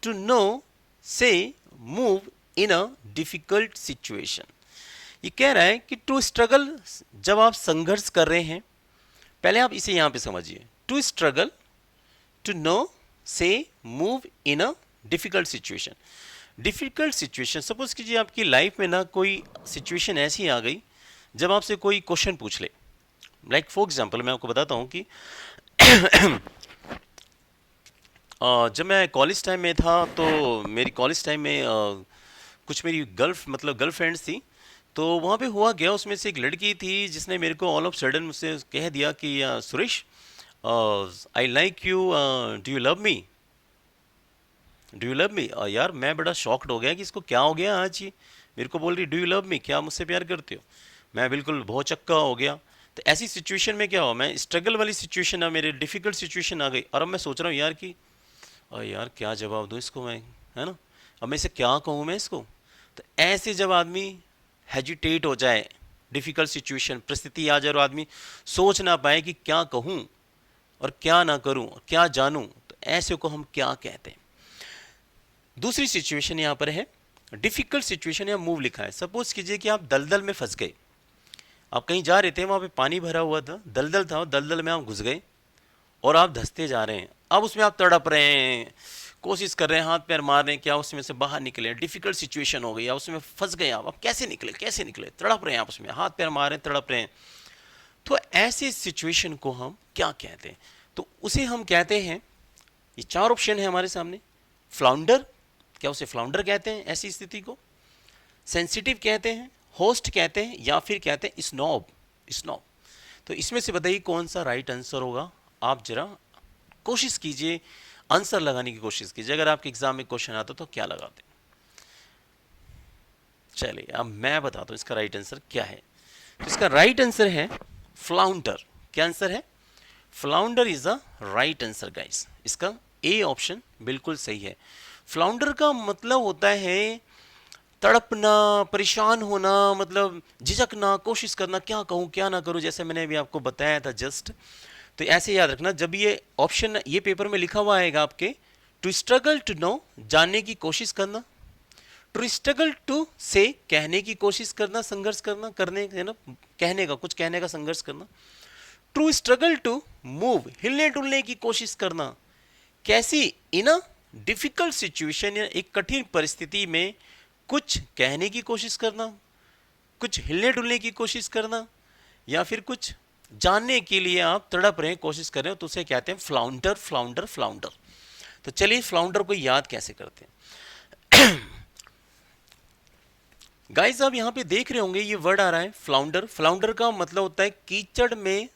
to know say move in a difficult situation। ये कह रहा है कि टू स्ट्रगल, जब आप संघर्ष कर रहे हैं, पहले आप इसे यहां पे समझिए। टू स्ट्रगल, टू नो, से move in a difficult situation. Difficult situation, suppose कीजिए आपकी लाइफ में ना कोई सिचुएशन ऐसी आ गई जब आपसे कोई क्वेश्चन पूछ ले। लाइक फॉर एग्जांपल मैं आपको बताता हूँ कि जब मैं कॉलेज टाइम में था तो मेरी कॉलेज टाइम में कुछ मेरी गर्लफ्रेंड्स थी। तो वहाँ पे हुआ गया, उसमें से एक लड़की थी जिसने मेरे को ऑल ऑफ सडन मुझसे कह दिया कि Suresh, I like you, do you love me, do you love me. यार मैं बड़ा शॉक्ड हो गया कि इसको क्या हो गया आज, ये मेरे को बोल रही डू यू लव मी, क्या मुझसे प्यार करते हो। मैं बिल्कुल बहुत चक्का हो गया। तो ऐसी सिचुएशन में क्या हुआ, मैं स्ट्रगल वाली सिचुएशन आ, मेरे डिफिकल्ट सिचुएशन आ गई, और अब मैं सोच रहा हूँ यार कि यार क्या जवाब दूँ इसको मैं, है ना, अब मैं इसे क्या कहूँ मैं इसको। तो ऐसे जब आदमी हेजिटेट हो जाए, डिफ़िकल्ट सिचुएशन परिस्थिति आ जाए और आदमी सोच ना पाए कि क्या कहूँ और क्या ना करूँ और क्या जानूँ, तो ऐसे को हम क्या कहते हैं। दूसरी सिचुएशन यहाँ पर है डिफ़िकल्ट सिचुएशन, या मूव लिखा है। सपोज कीजिए कि आप दलदल में फंस गए, आप कहीं जा रहे थे, वहाँ पे पानी भरा हुआ था, दलदल था, दलदल में आप घुस गए और आप धंसते जा रहे हैं। अब उसमें आप तड़प रहे हैं, कोशिश कर रहे हैं, हाथ पैर मार रहे हैं, क्या उसमें से बाहर निकले। डिफिकल्ट सिचुएशन हो गई, आप उसमें फंस गए, आप कैसे निकले, कैसे निकले, तड़प रहे हैं आप उसमें, हाथ पैर मार रहे हैं, तड़प रहे हैं। तो ऐसे सिचुएशन को हम क्या कहते हैं, तो उसे हम कहते हैं, ये चार ऑप्शन है हमारे सामने। फ्लाउंडर, क्या उसे फ्लाउंडर कहते हैं ऐसी स्थिति को, सेंसिटिव कहते हैं, होस्ट कहते हैं, या फिर कहते हैं स्नॉब, स्नॉब। तो इसमें से बताइए कौन सा राइट आंसर होगा। आप जरा कोशिश कीजिए, आंसर लगाने की कोशिश कीजिए। अगर आपके एग्जाम में क्वेश्चन आता तो क्या लगाते। चलिए अब मैं बताता हूँ इसका राइट आंसर क्या है। तो इसका राइट आंसर है फ्लाउंडर। क्या आंसर है, flounder is the right answer guys. इसका ए ऑप्शन बिल्कुल सही है। फ्लाउंडर का मतलब होता है तड़पना, परेशान होना, मतलब झिझकना, कोशिश करना, क्या कहूँ क्या ना करूँ, जैसे मैंने अभी आपको बताया था जस्ट। तो ऐसे याद रखना, जब ये ऑप्शन ये पेपर में लिखा हुआ आएगा आपके, टू स्ट्रगल टू नो, जानने की कोशिश करना, टू स्ट्रगल टू से, कहने की कोशिश करना, संघर्ष करना, करने है ना, कहने का, कुछ कहने का संघर्ष करना, टू स्ट्रगल टू मूव, हिलने डुलने की कोशिश करना, कैसी, इन अ डिफिकल्ट सिचुएशन, या एक कठिन परिस्थिति में कुछ कहने की कोशिश करना, कुछ हिलने डुलने की कोशिश करना, या फिर कुछ जानने के लिए आप तड़प रहे हैं, कोशिश कर रहे हो, तो उसे कहते हैं फ्लाउंडर, फ्लाउंडर, फ्लाउंडर। तो चलिए फ्लाउंडर को याद कैसे करते हैं। गाइस आप यहां पे देख रहे होंगे ये वर्ड आ रहा है फ्लाउंडर। फ्लाउंडर का मतलब होता है कीचड़ में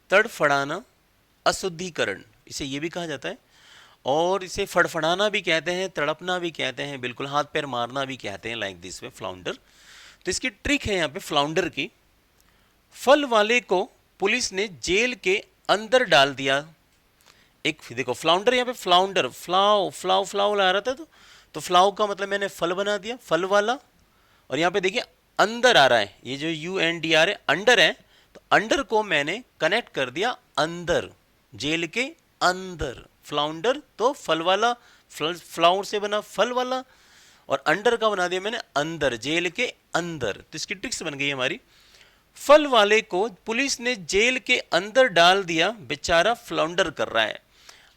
तड़फड़ाना, अशुद्धिकरण, इसे ये भी कहा जाता है। और इसे फड़फड़ाना भी कहते हैं, तड़पना भी कहते हैं, बिल्कुल हाथ पैर मारना भी कहते हैं, लाइक दिस वे फ्लाउंडर। तो इसकी ट्रिक है यहाँ पे फ्लाउंडर की। फल वाले को पुलिस ने जेल के अंदर डाल दिया। एक देखो फ्लाउंडर, यहाँ पे फ्लाउंडर, फ्लाव फ्लाव फ्लाव ला रहा था, तो फ्लाव का मतलब मैंने फल बना दिया, फल वाला। और यहाँ पे देखिए अंदर आ रहा है, ये जो UNDR है, अंडर है, तो अंडर को मैंने कनेक्ट कर दिया अंदर, जेल के अंदर। फ्लाउंडर तो फल वाला, फ्लावर से बना फल वाला, और अंडर का बना दिया मैंने अंदर, जेल के अंदर। तो इसकी ट्रिक्स बन गई हमारी। फल वाले को पुलिस ने जेल के अंदर डाल दिया, बेचारा फ्लाउंडर कर रहा है।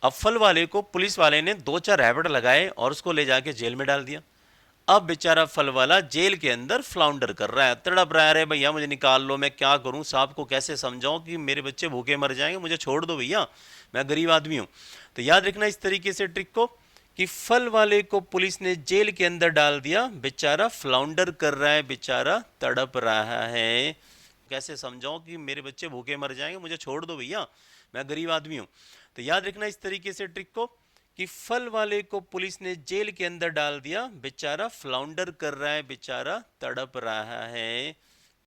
अब फल वाले को पुलिस वाले ने 2-4 रैबट लगाए और उसको ले जाके जेल में डाल दिया। अब बेचारा फल वाला जेल के अंदर फ्लाउंडर कर रहा है, तड़प रहा है, अरे भैया मुझे निकाल लो, मैं क्या करूं, साहब को कैसे समझाऊं कि मेरे बच्चे भूखे मर जाएंगे, मुझे छोड़ दो भैया, मैं गरीब आदमी हूं। तो याद रखना इस तरीके से ट्रिक को, कि फल वाले को पुलिस ने जेल के अंदर डाल दिया, बेचारा फ्लाउंडर कर रहा है, बेचारा तड़प रहा है, कैसे समझाऊं कि मेरे बच्चे भूखे मर जाएंगे, मुझे छोड़ दो भैया, मैं गरीब आदमी हूं। तो याद रखना इस तरीके से ट्रिक को, कि फल वाले को पुलिस ने जेल के अंदर डाल दिया, बेचारा फ्लाउंडर कर रहा है, बेचारा तड़प रहा है।